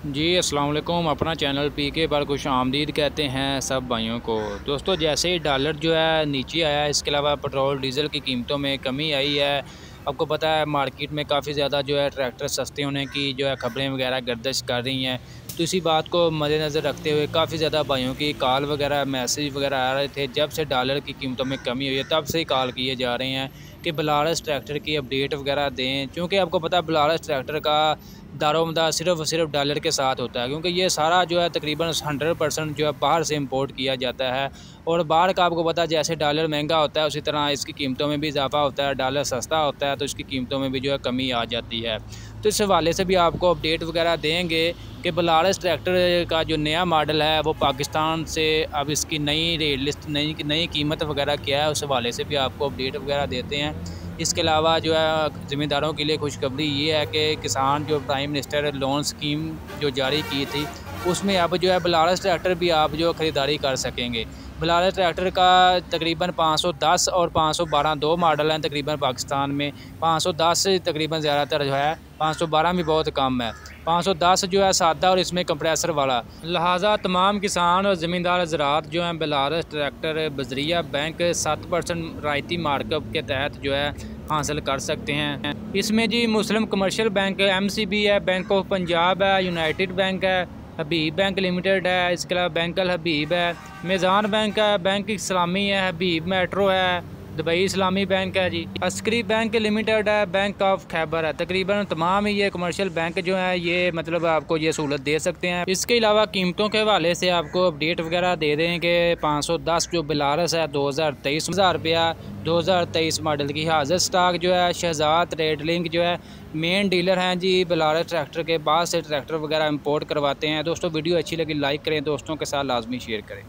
जी अस्सलाम वालेकुम। अपना चैनल पीके पर खुश आमदीद कहते हैं सब भाइयों को। दोस्तों, जैसे ही डॉलर जो है नीचे आया, इसके अलावा पेट्रोल डीज़ल की कीमतों में कमी आई है। आपको पता है मार्केट में काफ़ी ज़्यादा जो है ट्रैक्टर सस्ते होने की जो है ख़बरें वगैरह गर्दिश कर रही हैं। तो इसी बात को मद्देनज़र रखते हुए काफ़ी ज़्यादा भाइयों की कॉल वगैरह मैसेज वगैरह आ रहे थे। जब से डॉलर की कीमतों में कमी हुई है तब से ही कॉल किए जा रहे हैं कि बलारस ट्रैक्टर की अपडेट वगैरह दें, क्योंकि आपको पता है बलारस ट्रैक्टर का दारोमदार सिर्फ़ और सिर्फ डॉलर के साथ होता है, क्योंकि ये सारा जो है तकरीबन 100% जो है बाहर से इंपोर्ट किया जाता है। और बाहर का आपको पता है जैसे डॉलर महंगा होता है उसी तरह इसकी कीमतों में भी इजाफा होता है। डॉलर सस्ता होता है तो इसकी कीमतों में भी जो है कमी आ जाती है। तो इस हवाले से भी आपको अपडेट वगैरह देंगे कि बलारस ट्रैक्टर का जो नया मॉडल है वो पाकिस्तान से अब इसकी नई रेट लिस्ट नई कीमत वगैरह क्या है, उस हवाले से भी आपको अपडेट वगैरह देते हैं। इसके अलावा जो है ज़मींदारों के लिए खुशखबरी ये है कि किसान जो प्राइम मिनिस्टर लोन स्कीम जो जारी की थी, उसमें अब जो है बलारस ट्रैक्टर भी आप जो ख़रीदारी कर सकेंगे। बलारस ट्रैक्टर का तकरीबन 510 और 512 दो मॉडल हैं तकरीबन पाकिस्तान में। 510 तकरीबन ज़्यादातर जो है, 512 भी बहुत कम है। 510 जो है सादा और इसमें कंप्रेसर वाला। लिहाजा तमाम किसान और ज़मींदार ज़रात जो हैं बलारस ट्रैक्टर बजरिया बैंक 7% रायती मार्कअप के तहत जो है हासिल कर सकते हैं। इसमें जी मुस्लिम कमर्शियल बैंक, MCB है, बैंक ऑफ पंजाब है, यूनाइटेड बैंक है, हबीब बैंक लिमिटेड है, इसके अलावा बैंक अल हबीब है, मेज़ान बैंक है, बैंक इस्लामी है, हबीब मेट्रो है, दुबई इस्लामी बैंक है जी, अस्करी बैंक लिमिटेड है, बैंक ऑफ खैबर है। तकरीबन तमाम ही ये कमर्शियल बैंक जो है ये मतलब आपको ये सहूलत दे सकते हैं। इसके अलावा कीमतों के हवाले से आपको अपडेट वगैरह दे दें कि 510 जो बलारस है 2023 रुपया 2023 मॉडल की हाजिर स्टॉक जो है शहजाद ट्रेडलिंक जो है मेन डीलर हैं जी बलारस ट्रैक्टर के। बाद से ट्रैक्टर वगैरह इंपोर्ट करवाते हैं। दोस्तों, वीडियो अच्छी लगी लाइक करें, दोस्तों के साथ लाजमी शेयर करें।